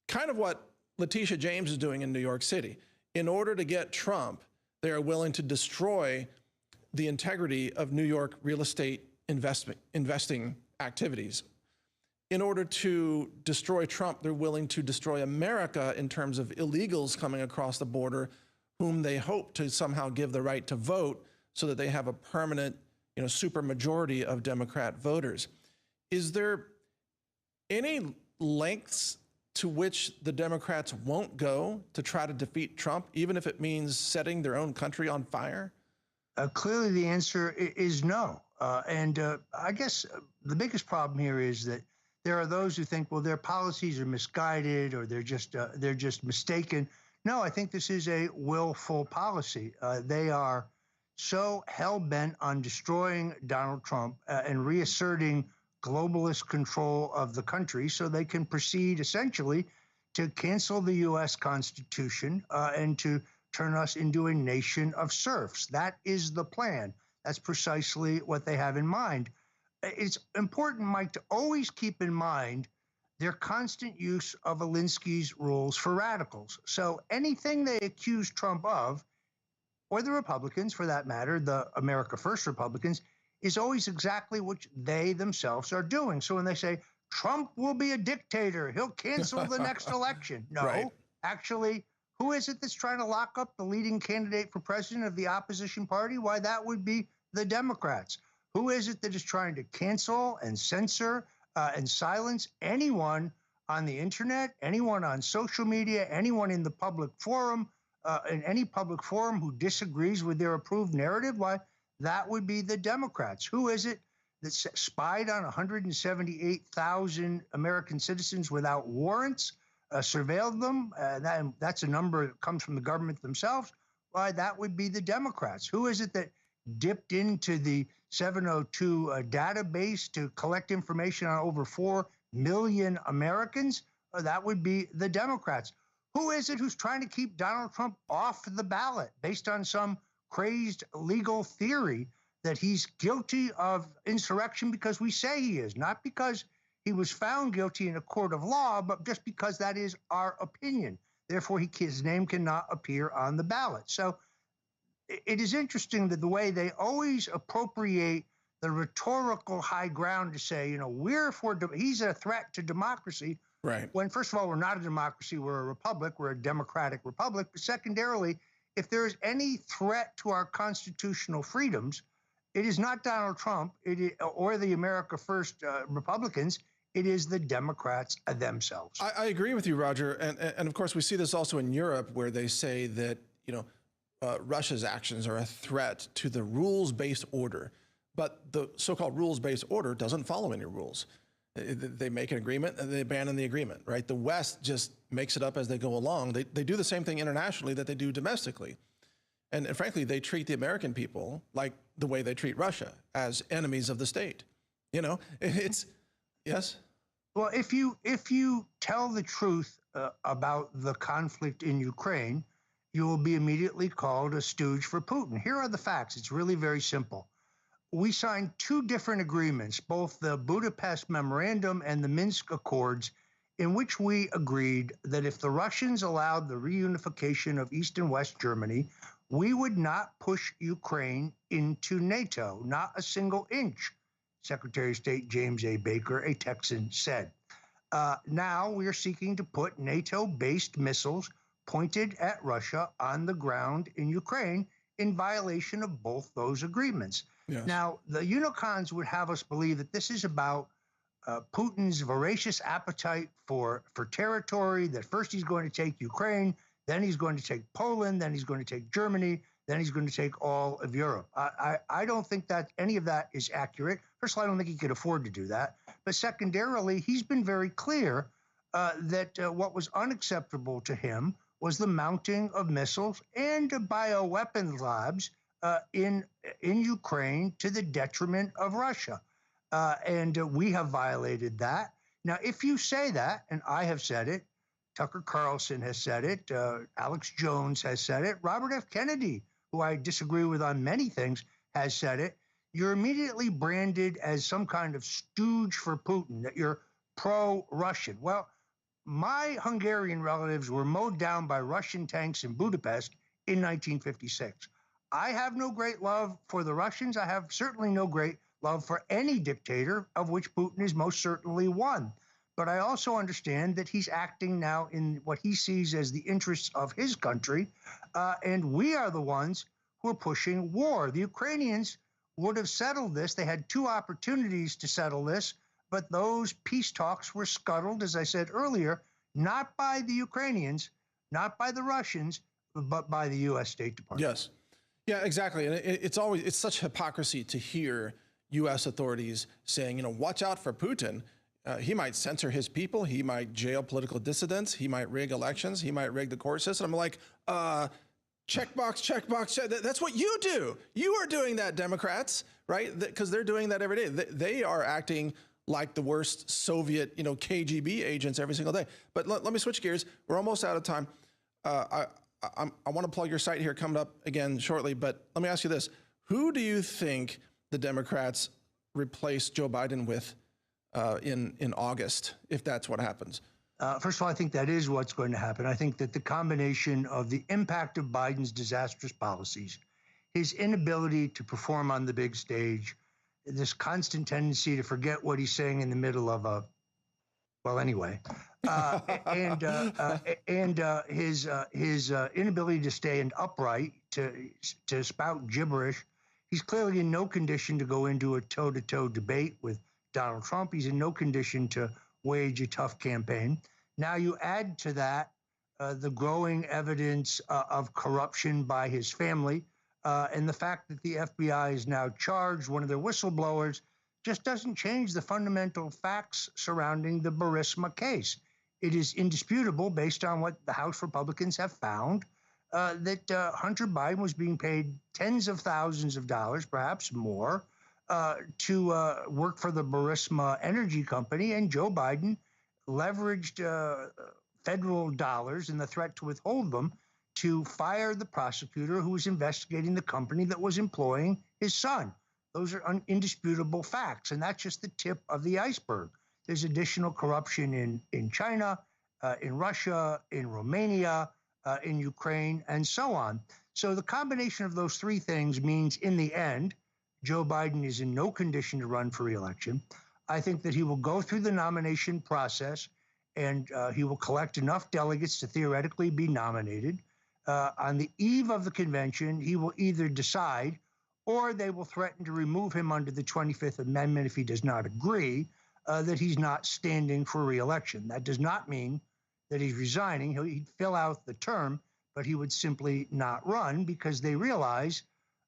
kind of what Letitia James is doing in New York City. In order to get Trump, they are willing to destroy the integrity of New York real estate investing activities. In order to destroy Trump, they're willing to destroy America in terms of illegals coming across the border, whom they hope to somehow give the right to vote so that they have a permanent, supermajority of Democrat voters. Is there any lengths to which the Democrats won't go to try to defeat Trump, even if it means setting their own country on fire? Clearly, the answer is no. I guess the biggest problem here is that there are those who think, well, their policies are misguided or they're just mistaken. No, I think this is a willful policy. They are so hell-bent on destroying Donald Trump and reasserting globalist control of the country so they can proceed essentially to cancel the U.S. Constitution and to turn us into a nation of serfs. That is the plan. That's precisely what they have in mind. It's important, Mike, to always keep in mind their constant use of Alinsky's rules for radicals. So anything they accuse Trump of, or the Republicans for that matter, the America First Republicans, is always exactly what they themselves are doing. So when they say, Trump will be a dictator, he'll cancel the next election. No, right. Actually, who is it that's trying to lock up the leading candidate for president of the opposition party? Why, that would be the Democrats. Who is it that is trying to cancel and censor and silence anyone on the internet, anyone on social media, anyone in the public forum, in any public forum who disagrees with their approved narrative? Why, that would be the Democrats. Who is it that spied on 178,000 American citizens without warrants, surveilled them? That's a number that comes from the government themselves. Why, that would be the Democrats. Who is it that dipped into the 702 database to collect information on over 4 million Americans? That would be the Democrats. Who is it who's trying to keep Donald Trump off the ballot based on some crazed legal theory that he's guilty of insurrection because we say he is, not because he was found guilty in a court of law, but just because that is our opinion. Therefore, his name cannot appear on the ballot. So it is interesting that the way they always appropriate the rhetorical high ground to say, he's a threat to democracy. Right. When, first of all, we're not a democracy, we're a republic, we're a democratic republic. But secondarily, if there is any threat to our constitutional freedoms, it is not Donald Trump or the America First Republicans. It is the Democrats themselves. I agree with you, Roger. And of course, we see this also in Europe, where they say that, Russia's actions are a threat to the rules-based order. But the so-called rules-based order doesn't follow any rules. They make an agreement and they abandon the agreement, right? The West just makes it up as they go along. They do the same thing internationally that they do domestically. And frankly, they treat the American people like the way they treat Russia, as enemies of the state. Yes? Well, if you tell the truth about the conflict in Ukraine, you will be immediately called a stooge for Putin. Here are the facts. It's really very simple. We signed 2 different agreements, both the Budapest Memorandum and the Minsk Accords, in which we agreed that if the Russians allowed the reunification of East and West Germany, we would not push Ukraine into NATO, not a single inch, Secretary of State James A. Baker, a Texan, said. Now we are seeking to put NATO-based missiles pointed at Russia on the ground in Ukraine in violation of both those agreements. Yes. Now, the Unicons would have us believe that this is about Putin's voracious appetite for territory, that first he's going to take Ukraine, then he's going to take Poland, then he's going to take Germany, then he's going to take all of Europe. I don't think that any of that is accurate. First of all, I don't think he could afford to do that. But secondarily, he's been very clear that what was unacceptable to him was the mounting of missiles and bioweapons labs in Ukraine to the detriment of Russia. And we have violated that. Now, if you say that, and I have said it, Tucker Carlson has said it, Alex Jones has said it, Robert F. Kennedy, who I disagree with on many things, has said it, you're immediately branded as some kind of stooge for Putin, that you're pro-Russian. Well, my Hungarian relatives were mowed down by Russian tanks in Budapest in 1956. I have no great love for the Russians. I have certainly no great love for any dictator, of which Putin is most certainly one. But I also understand that he's acting now in what he sees as the interests of his country, and we are the ones who are pushing war. The Ukrainians would have settled this. They had two opportunities to settle this, but those peace talks were scuttled, as I said earlier, not by the Ukrainians, not by the Russians, but by the U.S. State Department. Yes. Yeah, exactly. And it's such hypocrisy to hear U.S. authorities saying, watch out for Putin. He might censor his people. He might jail political dissidents. He might rig elections. He might rig the court system. I'm like, checkbox. That's what you do. You are doing that, Democrats, right? Because they're doing that every day. They are acting like the worst Soviet, KGB agents every single day. But let me switch gears. We're almost out of time. I want to plug your site here coming up again shortly. But let me ask you this. Who do you think the Democrats replace Joe Biden with in August, if that's what happens? First of all, I think that is what's going to happen. I think that the combination of the impact of Biden's disastrous policies, his inability to perform on the big stage, this constant tendency to forget what he's saying in the middle of and his inability to stand upright, to spout gibberish. He's clearly in no condition to go into a toe-to-toe debate with Donald Trump. He's in no condition to wage a tough campaign. Now you add to that the growing evidence of corruption by his family, and the fact that the FBI is now charged one of their whistleblowers just doesn't change the fundamental facts surrounding the Burisma case. It is indisputable, based on what the House Republicans have found, that Hunter Biden was being paid tens of thousands of dollars, perhaps more, to work for the Burisma Energy Company, and Joe Biden leveraged federal dollars and the threat to withhold them to fire the prosecutor who was investigating the company that was employing his son. Those are indisputable facts, and that's just the tip of the iceberg. There's additional corruption in China, in Russia, in Romania, in Ukraine, and so on. So the combination of those three things means, in the end, Joe Biden is in no condition to run for re-election. I think that he will go through the nomination process, and he will collect enough delegates to theoretically be nominated. On the eve of the convention, he will either decide, or they will threaten to remove him under the 25th Amendment if he does not agree, that he's not standing for re-election. That does not mean that he's resigning. He'd fill out the term, but he would simply not run, because they realize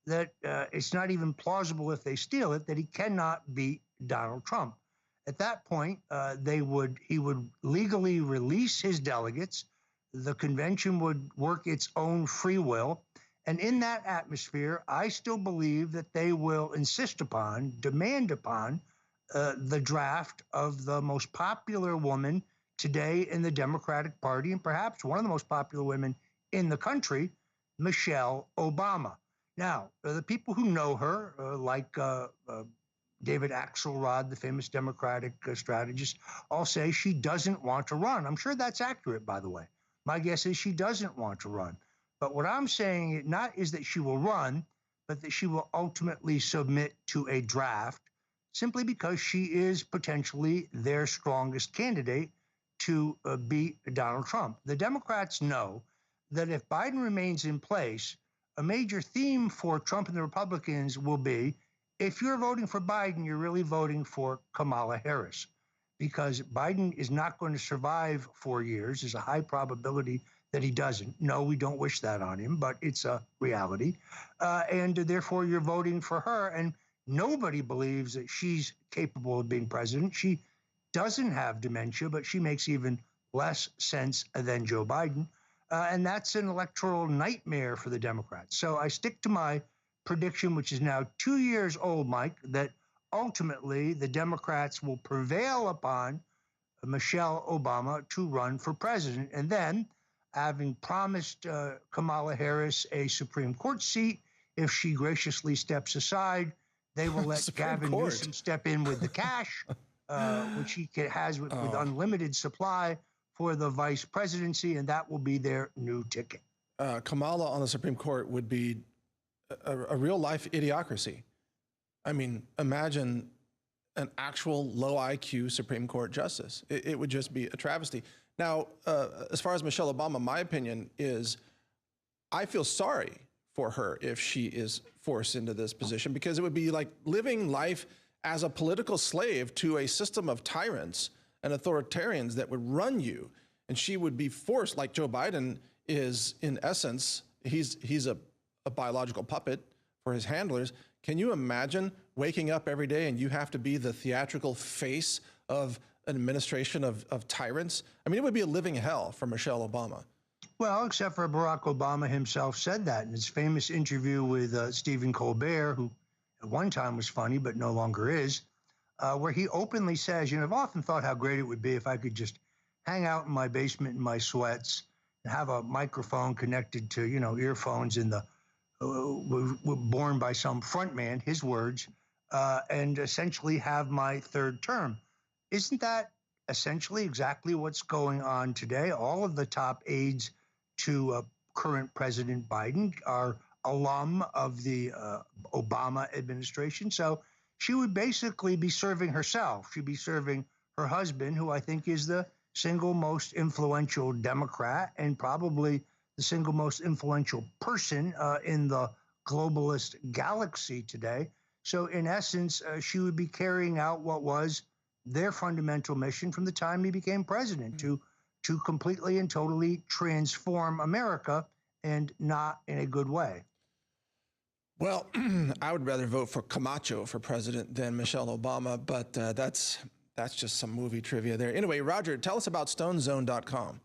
that it's not even plausible, if they steal it, that he cannot beat Donald Trump. At that point, he would legally release his delegates. The convention would work its own free will. And in that atmosphere, I still believe that they will insist upon, demand upon, the draft of the most popular woman today in the Democratic Party, and perhaps one of the most popular women in the country, Michelle Obama. Now, the people who know her, like David Axelrod, the famous Democratic strategist, all say she doesn't want to run. I'm sure that's accurate, by the way. My guess is she doesn't want to run. But what I'm saying not is that she will run, but that she will ultimately submit to a draft, simply because she is potentially their strongest candidate to beat Donald Trump. The Democrats know that if Biden remains in place, a major theme for Trump and the Republicans will be, if you're voting for Biden, you're really voting for Kamala Harris, because Biden is not going to survive 4 years. There's a high probability that he doesn't. No, we don't wish that on him, but it's a reality. And therefore, you're voting for her. And nobody believes that she's capable of being president. She doesn't have dementia, but she makes even less sense than Joe Biden. And that's an electoral nightmare for the Democrats. So I stick to my prediction, which is now 2 years old, Mike, that ultimately the Democrats will prevail upon Michelle Obama to run for president. And then, having promised Kamala Harris a Supreme Court seat, if she graciously steps aside, they will let Gavin Newsom step in with the cash, which he has with unlimited supply for the vice presidency, and that will be their new ticket. Kamala on the Supreme Court would be a real life idiocracy. I mean, imagine an actual low IQ Supreme Court justice. It would just be a travesty. Now, as far as Michelle Obama, my opinion is I feel sorry for her if she is forced into this position, because it would be like living life as a political slave to a system of tyrants and authoritarians that would run you. And she would be forced, like Joe Biden is, in essence, he's a biological puppet for his handlers. Can you imagine waking up every day and you have to be the theatrical face of an administration of tyrants? I mean, it would be a living hell for Michelle Obama. Well, except for Barack Obama himself said that in his famous interview with Stephen Colbert, who at one time was funny but no longer is, where he openly says, I've often thought how great it would be if I could just hang out in my basement in my sweats and have a microphone connected to, earphones in the were born by some front man, his words, and essentially have my third term. Isn't that essentially exactly what's going on today? All of the top aides to current President Biden are alum of the Obama administration. So she would basically be serving herself. She'd be serving her husband, who I think is the single most influential Democrat and probably the single most influential person in the globalist galaxy today. So in essence, she would be carrying out what was their fundamental mission from the time he became president, to completely and totally transform America, and not in a good way. Well, I would rather vote for Camacho for president than Michelle Obama, but that's just some movie trivia there. Anyway, Roger, tell us about StoneZONE.com.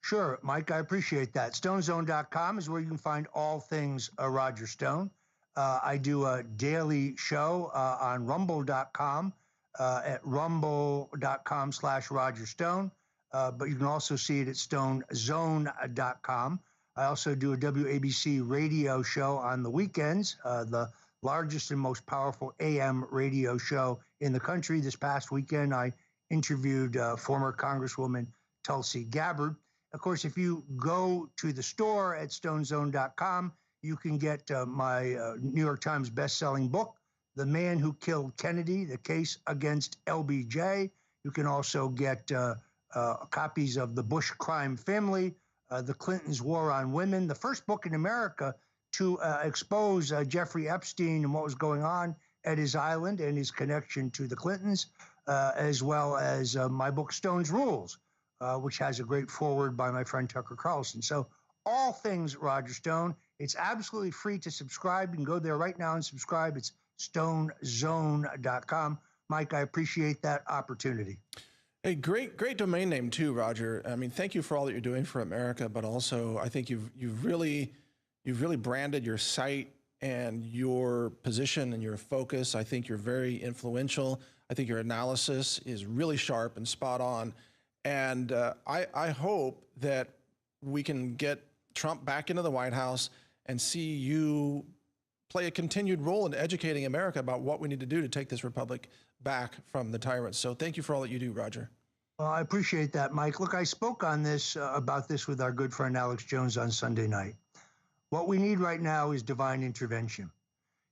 Sure, Mike, I appreciate that. StoneZONE.com is where you can find all things Roger Stone. I do a daily show on Rumble.com at rumble.com/Roger Stone, but you can also see it at StoneZONE.com. I also do a WABC radio show on the weekends, the largest and most powerful AM radio show in the country. This past weekend, I interviewed former Congresswoman Tulsi Gabbard. Of course, if you go to the store at StoneZONE.com, you can get my New York Times bestselling book, The Man Who Killed Kennedy, The Case Against LBJ. You can also get copies of The Bush Crime Family, The Clintons' War on Women, the first book in America to expose Jeffrey Epstein and what was going on at his island and his connection to the Clintons, as well as my book, Stone's Rules, which has a great foreword by my friend Tucker Carlson. So all things Roger Stone. It's absolutely free to subscribe. You can go there right now and subscribe. It's StoneZone.com. Mike, I appreciate that opportunity. Hey, great domain name too, Roger. I mean, thank you for all that you're doing for America, but also I think you've really branded your site and your position and your focus. I think you're very influential. I think your analysis is really sharp and spot on. And I hope that we can get Trump back into the White House and see you play a continued role in educating America about what we need to do to take this republic back from the tyrants. So thank you for all that you do, Roger. Well, I appreciate that, Mike. Look, I spoke on this about this with our good friend Alex Jones on Sunday night. What we need right now is divine intervention.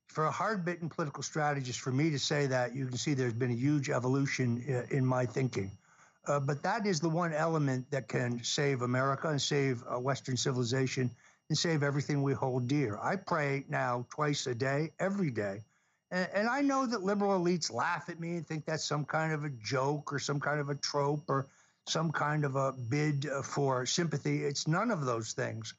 For a hard-bitten political strategist, for me to say that, you can see there's been a huge evolution in my thinking. But that is the one element that can save America and save Western civilization and save everything we hold dear. I pray now twice a day, every day, And I know that liberal elites laugh at me and think that's some kind of a joke or some kind of a trope or some kind of a bid for sympathy. It's none of those things.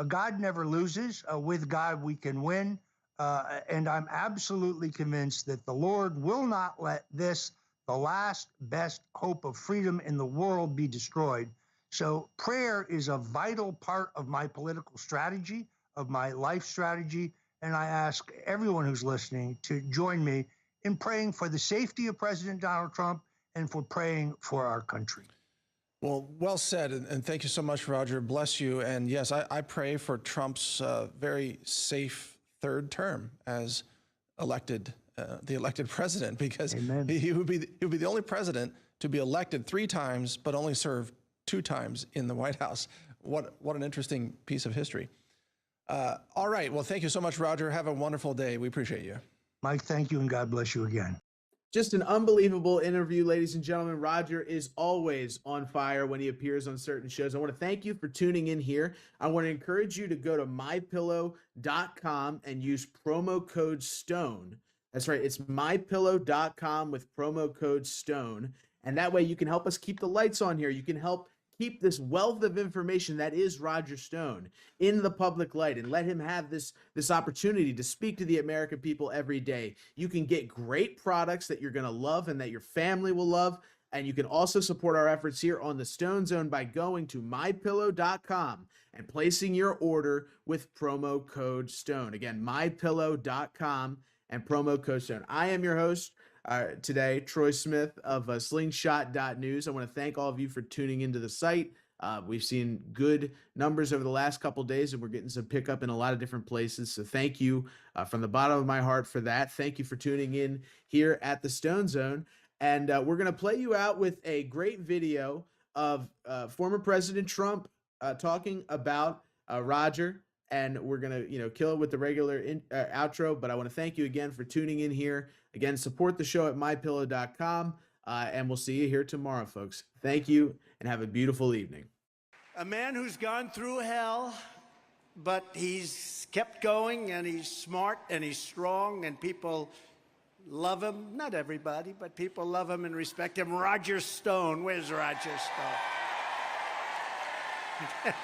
God never loses. With God, we can win. And I'm absolutely convinced that the Lord will not let this, the last best hope of freedom in the world, be destroyed. So prayer is a vital part of my political strategy, of my life strategy. And I ask everyone who's listening to join me in praying for the safety of President Donald Trump and for praying for our country. Well, well said, and thank you so much, Roger. Bless you. And yes, I pray for Trump's very safe third term as elected, the elected president, because he would be the only president to be elected 3 times, but only serve 2 times in the White House. What an interesting piece of history. All right. Well, thank you so much, Roger. Have a wonderful day. We appreciate you. Mike, thank you, and God bless you again. Just an unbelievable interview, ladies and gentlemen. Roger is always on fire when he appears on certain shows. I want to thank you for tuning in here. I want to encourage you to go to mypillow.com and use promo code STONE. That's right. It's mypillow.com with promo code STONE. And that way you can help us keep the lights on here. You can help keep this wealth of information that is Roger Stone in the public light and let him have this opportunity to speak to the American people every day. You can get great products that you're going to love and that your family will love. And you can also support our efforts here on the Stone Zone by going to mypillow.com and placing your order with promo code STONE. Again, mypillow.com and promo code STONE. I am your host today, Troy Smith of slingshot.news. I want to thank all of you for tuning into the site. We've seen good numbers over the last couple days, and we're getting some pickup in a lot of different places. So thank you from the bottom of my heart for that. Thank you for tuning in here at the Stone Zone. And we're going to play you out with a great video of former President Trump talking about Roger. And we're going to, kill it with the regular outro. But I want to thank you again for tuning in here. Again, support the show at mypillow.com. And we'll see you here tomorrow, folks. Thank you and have a beautiful evening. A man who's gone through hell, but he's kept going, and he's smart and he's strong, and people love him. Not everybody, but people love him and respect him. Roger Stone. Where's Roger Stone?